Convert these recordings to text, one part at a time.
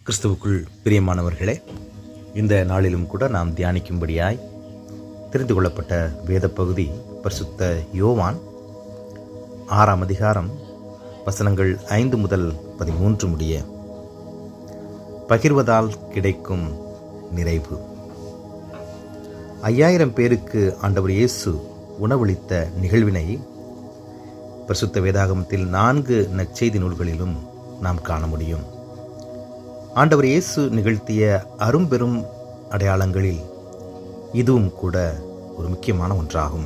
கிறிஸ்துவுக்குள் பிரியமானவர்களே, இந்த நாளிலும் கூட நாம் தியானிக்கும்படியாய் தெரிந்து கொள்ளப்பட்ட வேத பகுதி பரிசுத்த யோவான் 6ஆம் அதிகாரம் வசனங்கள் 5 முதல் 13 முடிய. பகிர்வதால் கிடைக்கும் நிறைவு. 5000 பேருக்கு ஆண்டவர் இயேசு உணவளித்த நிகழ்வினை பரிசுத்த வேதாகமத்தில் 4 நற்செய்தி நூல்களிலும் நாம் காண முடியும். ஆண்டவர் இயேசு நிகழ்த்திய அரும்பெரும் அடையாளங்களில் இதுவும் கூட ஒரு முக்கியமான ஒன்றாகும்.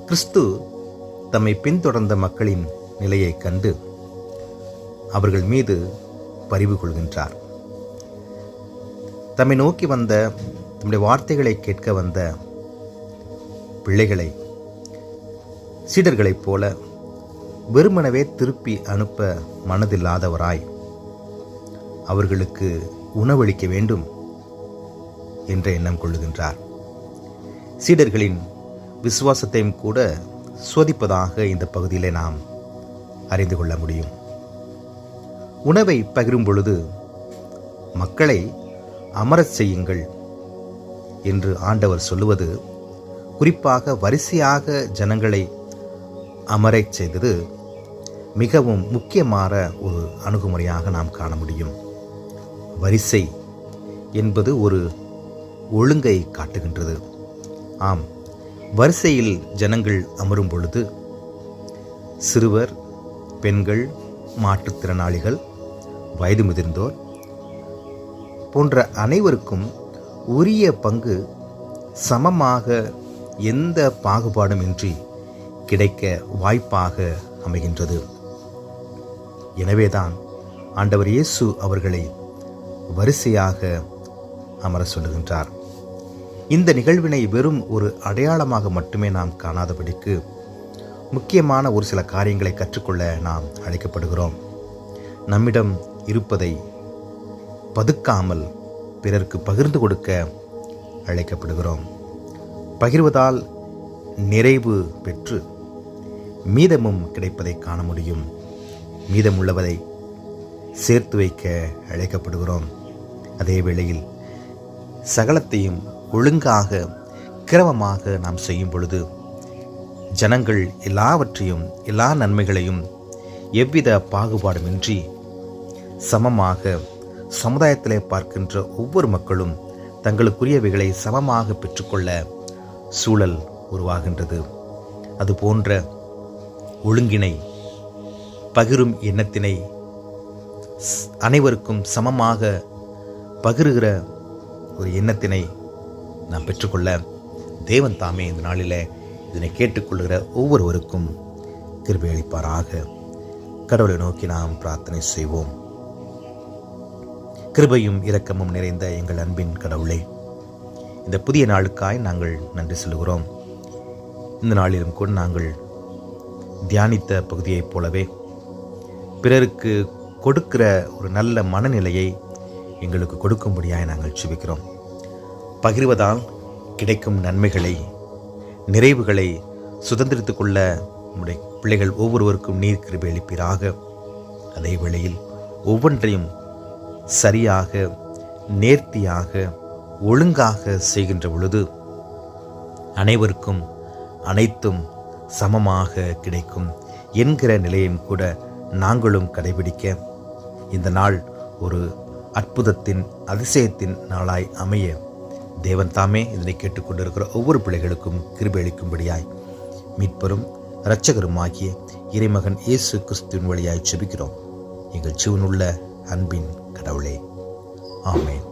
கிறிஸ்து தம்மை பின்தொடர்ந்த மக்களின் நிலையை கண்டு அவர்கள் மீது பரிவு கொள்கின்றார். தம்மை நோக்கி வந்த, தம்முடைய வார்த்தைகளை கேட்க வந்த பிள்ளைகளை சீடர்களைப் போல வெறுமனவே திருப்பி அனுப்ப மனதில்லாதவராய் அவர்களுக்கு உணவளிக்க வேண்டும் என்ற எண்ணம் கொள்ளுகின்றார். சீடர்களின் விசுவாசத்தையும் கூட சோதிப்பதாக இந்த பகுதியிலே நாம் அறிந்து கொள்ள முடியும். உணவை பகிரும் பொழுது மக்களை அமரச் செய்யுங்கள் என்று ஆண்டவர் சொல்லுவது, குறிப்பாக வரிசையாக ஜனங்களை அமரச் செய்தது மிகவும் முக்கியமான ஒரு அணுகுமுறையாக நாம் காண முடியும். வரிசை என்பது ஒரு ஒழுங்கை காட்டுகின்றது. ஆம், வரிசையில் ஜனங்கள் அமரும் பொழுது சிறுவர், பெண்கள், மாற்றுத்திறனாளிகள், வயது முதிர்ந்தோர் போன்ற அனைவருக்கும் உரிய பங்கு சமமாக எந்த பாகுபாடுமின்றி கிடைக்க வாய்ப்பாக அமைகின்றது. எனவேதான் ஆண்டவர் இயேசு அவர்களை வரிசையாக அமர சொல்லுகின்றார். இந்த நிகழ்வினை வெறும் ஒரு அடையாளமாக மட்டுமே நாம் காணாதபடிக்கு முக்கியமான ஒரு சில காரியங்களை கற்றுக்கொள்ள நாம் அழைக்கப்படுகிறோம். நம்மிடம் இருப்பதை பதுக்காமல் பிறருக்கு பகிர்ந்து கொடுக்க அழைக்கப்படுகிறோம். பகிர்வதால் நிறைவு பெற்று மீதமும் கிடைப்பதை காண முடியும். மீதமுள்ளவரை சேர்த்து வைக்க அழைக்கப்படுகிறோம். அதே வேளையில் சகலத்தையும் ஒழுங்காக கிரமமாக நாம் செய்யும் பொழுது ஜனங்கள் எல்லாவற்றையும், எல்லா நன்மைகளையும் எவ்வித பாகுபாடுமின்றி சமமாக சமுதாயத்திலே பார்க்கின்ற ஒவ்வொரு மக்களும் தங்களுக்குரியவைகளை சமமாக பெற்றுக்கொள்ள சூழல் உருவாகின்றது. அதுபோன்ற ஒழுங்கினை, பகிரும் எண்ணத்தினை, அனைவருக்கும் சமமாக பகிர்கிற ஒரு எண்ணத்தினை நாம் பெற்றுக்கொள்ள தேவன் தாமே இந்த நாளில் இதனை கேட்டுக்கொள்கிற ஒவ்வொருவருக்கும் கிருபை அளிப்பாராக. கடவுளை நோக்கி நாம் பிரார்த்தனை செய்வோம். கிருபையும் இரக்கமும் நிறைந்த எங்கள் அன்பின் கடவுளே, இந்த புதிய நாளுக்காய் நாங்கள் நன்றி சொல்கிறோம். இந்த நாளிலும் கூட நாங்கள் தியானித்த பகுதியைப் போலவே பிறருக்கு கொடுக்கிற ஒரு நல்ல மனநிலையை எங்களுக்கு கொடுக்கும்படியாக நாங்கள் ஜெபிக்கிறோம். பகிர்வதால் கிடைக்கும் நன்மைகளை, நிறைவுகளை சுதந்திரித்து கொள்ள நம்முடைய பிள்ளைகள் ஒவ்வொருவருக்கும் நீர் கிருபை அளிப்பீராக. அதே வேளையில் ஒவ்வொன்றையும் சரியாக, நேர்த்தியாக, ஒழுங்காக செய்கின்ற பொழுது அனைவருக்கும் அனைத்தும் சமமாக கிடைக்கும் என்கிற நிலையும் கூட நாங்களும் கடைபிடிக்க இந்த நாள் ஒரு அற்புதத்தின், அதிசயத்தின் நாளாய் அமைய தேவன் தாமே இதனை கேட்டுக்கொண்டிருக்கிற ஒவ்வொரு பிள்ளைகளுக்கும் கிருபை அளிக்கும்படியாய் மீட்பரும் இரட்சகருமாகிய இறைமகன் இயேசு கிறிஸ்துவின் வழியாய் ஜெபிக்கிறோம் எங்கள் ஜீவனுள்ள அன்பின் கடவுளே. ஆமென்.